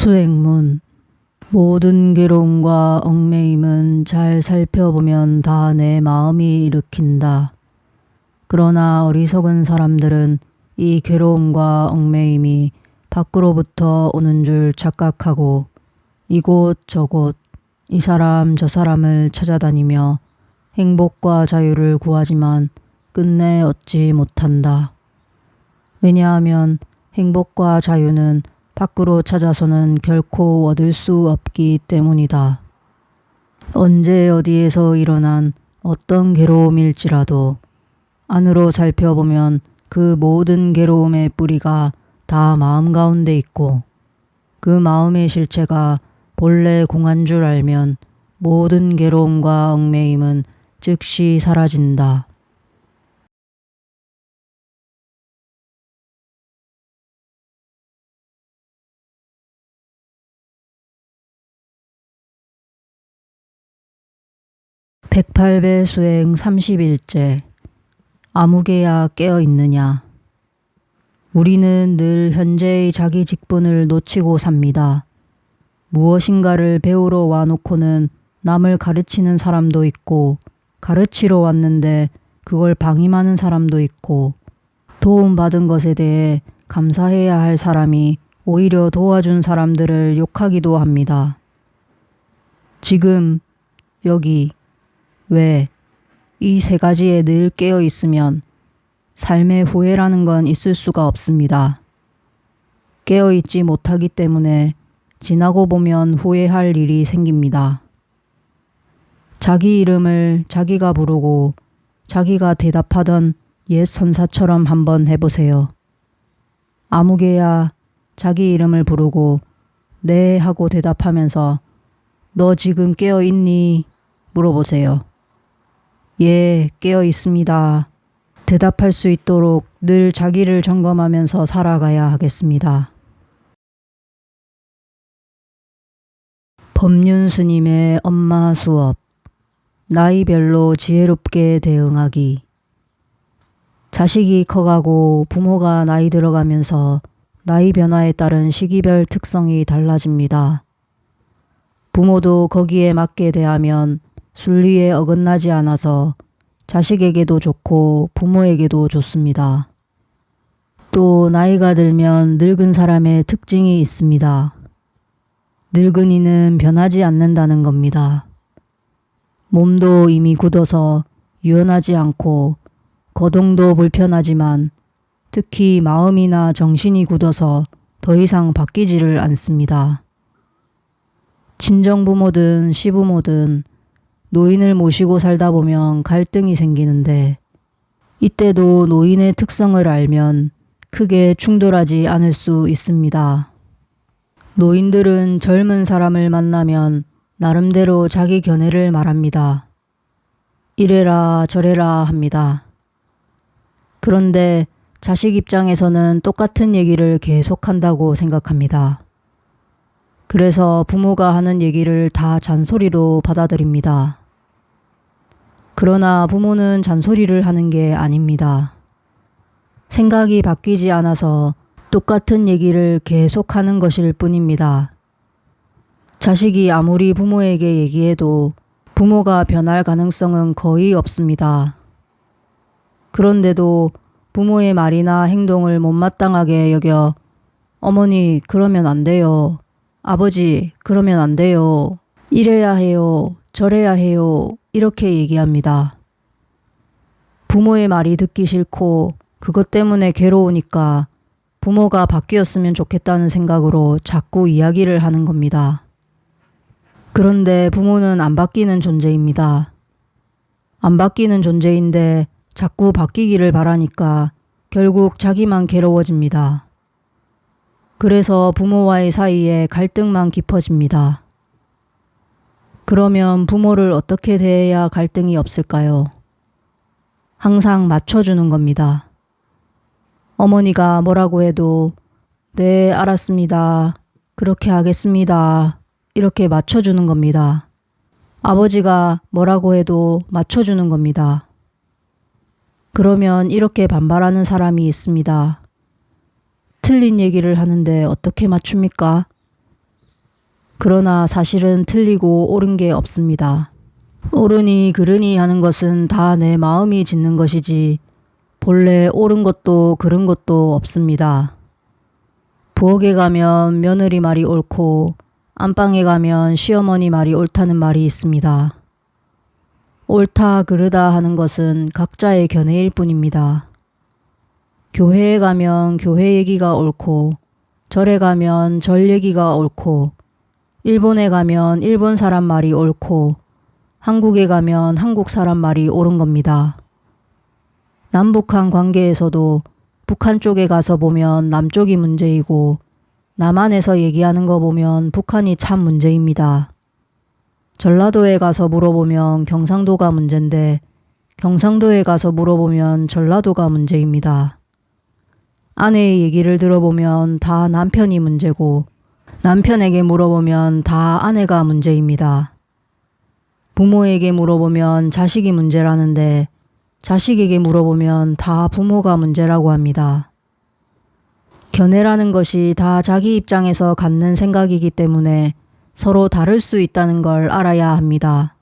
수행문. 모든 괴로움과 얽매임은 잘 살펴보면 다 내 마음이 일으킨다. 그러나 어리석은 사람들은 이 괴로움과 얽매임이 밖으로부터 오는 줄 착각하고 이곳 저곳 이 사람 저 사람을 찾아다니며 행복과 자유를 구하지만 끝내 얻지 못한다. 왜냐하면 행복과 자유는 밖으로 찾아서는 결코 얻을 수 없기 때문이다. 언제 어디에서 일어난 어떤 괴로움일지라도 안으로 살펴보면 그 모든 괴로움의 뿌리가 다 마음 가운데 있고 그 마음의 실체가 본래 공한 줄 알면 모든 괴로움과 얽매임은 즉시 사라진다. (108배) 수행 31째. 아무개야 깨어 있느냐. 우리는 늘 현재의 자기 직분을 놓치고 삽니다. 무엇인가를 배우러 와놓고는 남을 가르치는 사람도 있고 가르치러 왔는데 그걸 방임하는 사람도 있고 도움받은 것에 대해 감사해야 할 사람이 오히려 도와준 사람들을 욕하기도 합니다. 지금, 여기, 왜, 이 세 가지에 늘 깨어 있으면 삶의 후회라는 건 있을 수가 없습니다. 깨어 있지 못하기 때문에 지나고 보면 후회할 일이 생깁니다. 자기 이름을 자기가 부르고 자기가 대답하던 옛 선사처럼 한번 해보세요. 아무개야 자기 이름을 부르고 네 하고 대답하면서 너 지금 깨어 있니? 물어보세요. 예, 깨어 있습니다. 대답할 수 있도록 늘 자기를 점검하면서 살아가야 하겠습니다. 법륜 스님의 엄마 수업. 나이별로 지혜롭게 대응하기. 자식이 커가고 부모가 나이 들어가면서 나이 변화에 따른 시기별 특성이 달라집니다. 부모도 거기에 맞게 대하면 순리에 어긋나지 않아서 자식에게도 좋고 부모에게도 좋습니다. 또 나이가 들면 늙은 사람의 특징이 있습니다. 늙은이는 변하지 않는다는 겁니다. 몸도 이미 굳어서 유연하지 않고 거동도 불편하지만 특히 마음이나 정신이 굳어서 더 이상 바뀌지를 않습니다. 친정부모든 시부모든 노인을 모시고 살다 보면 갈등이 생기는데 이때도 노인의 특성을 알면 크게 충돌하지 않을 수 있습니다. 노인들은 젊은 사람을 만나면 나름대로 자기 견해를 말합니다. 이래라 저래라 합니다. 그런데 자식 입장에서는 똑같은 얘기를 계속한다고 생각합니다. 그래서 부모가 하는 얘기를 다 잔소리로 받아들입니다. 그러나 부모는 잔소리를 하는 게 아닙니다. 생각이 바뀌지 않아서 똑같은 얘기를 계속하는 것일 뿐입니다. 자식이 아무리 부모에게 얘기해도 부모가 변할 가능성은 거의 없습니다. 그런데도 부모의 말이나 행동을 못마땅하게 여겨 어머니 그러면 안 돼요. 아버지 그러면 안 돼요. 이래야 해요. 저래야 해요. 이렇게 얘기합니다. 부모의 말이 듣기 싫고 그것 때문에 괴로우니까 부모가 바뀌었으면 좋겠다는 생각으로 자꾸 이야기를 하는 겁니다. 그런데 부모는 안 바뀌는 존재입니다. 안 바뀌는 존재인데 자꾸 바뀌기를 바라니까 결국 자기만 괴로워집니다. 그래서 부모와의 사이에 갈등만 깊어집니다. 그러면 부모를 어떻게 대해야 갈등이 없을까요? 항상 맞춰주는 겁니다. 어머니가 뭐라고 해도 네, 알았습니다. 그렇게 하겠습니다. 이렇게 맞춰주는 겁니다. 아버지가 뭐라고 해도 맞춰주는 겁니다. 그러면 이렇게 반발하는 사람이 있습니다. 틀린 얘기를 하는데 어떻게 맞춥니까? 그러나 사실은 틀리고 옳은 게 없습니다. 옳으니 그르니 하는 것은 다 내 마음이 짓는 것이지 본래 옳은 것도 그른 것도 없습니다. 부엌에 가면 며느리 말이 옳고 안방에 가면 시어머니 말이 옳다는 말이 있습니다. 옳다 그르다 하는 것은 각자의 견해일 뿐입니다. 교회에 가면 교회 얘기가 옳고 절에 가면 절 얘기가 옳고 일본에 가면 일본 사람 말이 옳고 한국에 가면 한국 사람 말이 옳은 겁니다. 남북한 관계에서도 북한 쪽에 가서 보면 남쪽이 문제이고 남한에서 얘기하는 거 보면 북한이 참 문제입니다. 전라도에 가서 물어보면 경상도가 문제인데 경상도에 가서 물어보면 전라도가 문제입니다. 아내의 얘기를 들어보면 다 남편이 문제고 남편에게 물어보면 다 아내가 문제입니다. 부모에게 물어보면 자식이 문제라는데 자식에게 물어보면 다 부모가 문제라고 합니다. 견해라는 것이 다 자기 입장에서 갖는 생각이기 때문에 서로 다를 수 있다는 걸 알아야 합니다.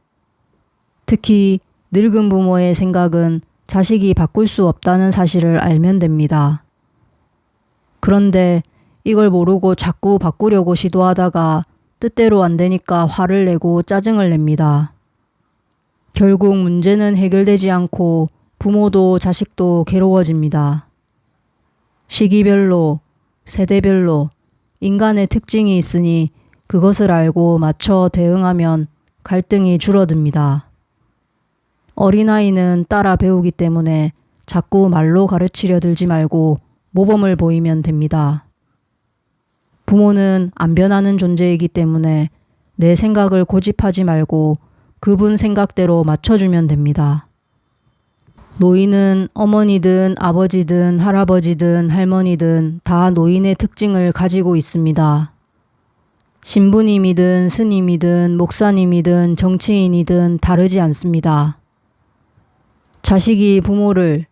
특히 늙은 부모의 생각은 자식이 바꿀 수 없다는 사실을 알면 됩니다. 그런데 이걸 모르고 자꾸 바꾸려고 시도하다가 뜻대로 안 되니까 화를 내고 짜증을 냅니다. 결국 문제는 해결되지 않고 부모도 자식도 괴로워집니다. 시기별로, 세대별로 인간의 특징이 있으니 그것을 알고 맞춰 대응하면 갈등이 줄어듭니다. 어린아이는 따라 배우기 때문에 자꾸 말로 가르치려 들지 말고 모범을 보이면 됩니다. 부모는 안 변하는 존재이기 때문에 내 생각을 고집하지 말고 그분 생각대로 맞춰주면 됩니다. 노인은 어머니든 아버지든 할아버지든 할머니든 다 노인의 특징을 가지고 있습니다. 신부님이든 스님이든 목사님이든 정치인이든 다르지 않습니다. 자식이 부모를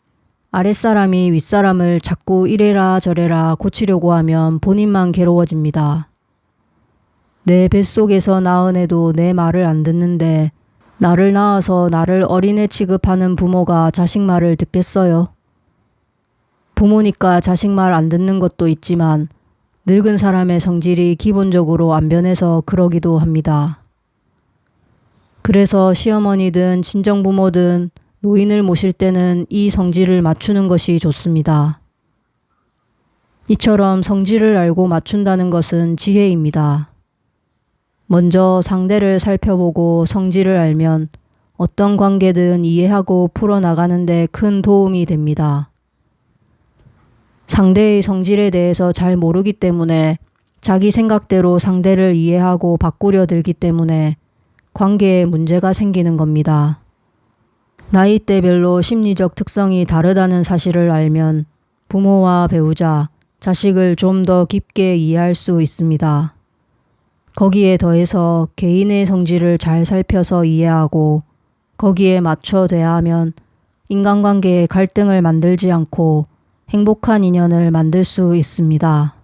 아랫사람이 윗사람을 자꾸 이래라 저래라 고치려고 하면 본인만 괴로워집니다. 내 뱃속에서 낳은 애도 내 말을 안 듣는데 나를 낳아서 나를 어린애 취급하는 부모가 자식 말을 듣겠어요? 부모니까 자식 말 안 듣는 것도 있지만 늙은 사람의 성질이 기본적으로 안 변해서 그러기도 합니다. 그래서 시어머니든 친정부모든 노인을 모실 때는 이 성질을 맞추는 것이 좋습니다. 이처럼 성질을 알고 맞춘다는 것은 지혜입니다. 먼저 상대를 살펴보고 성질을 알면 어떤 관계든 이해하고 풀어나가는 데 큰 도움이 됩니다. 상대의 성질에 대해서 잘 모르기 때문에 자기 생각대로 상대를 이해하고 바꾸려 들기 때문에 관계에 문제가 생기는 겁니다. 나이대별로 심리적 특성이 다르다는 사실을 알면 부모와 배우자, 자식을 좀 더 깊게 이해할 수 있습니다. 거기에 더해서 개인의 성질을 잘 살펴서 이해하고 거기에 맞춰 대하면 인간관계에 갈등을 만들지 않고 행복한 인연을 만들 수 있습니다.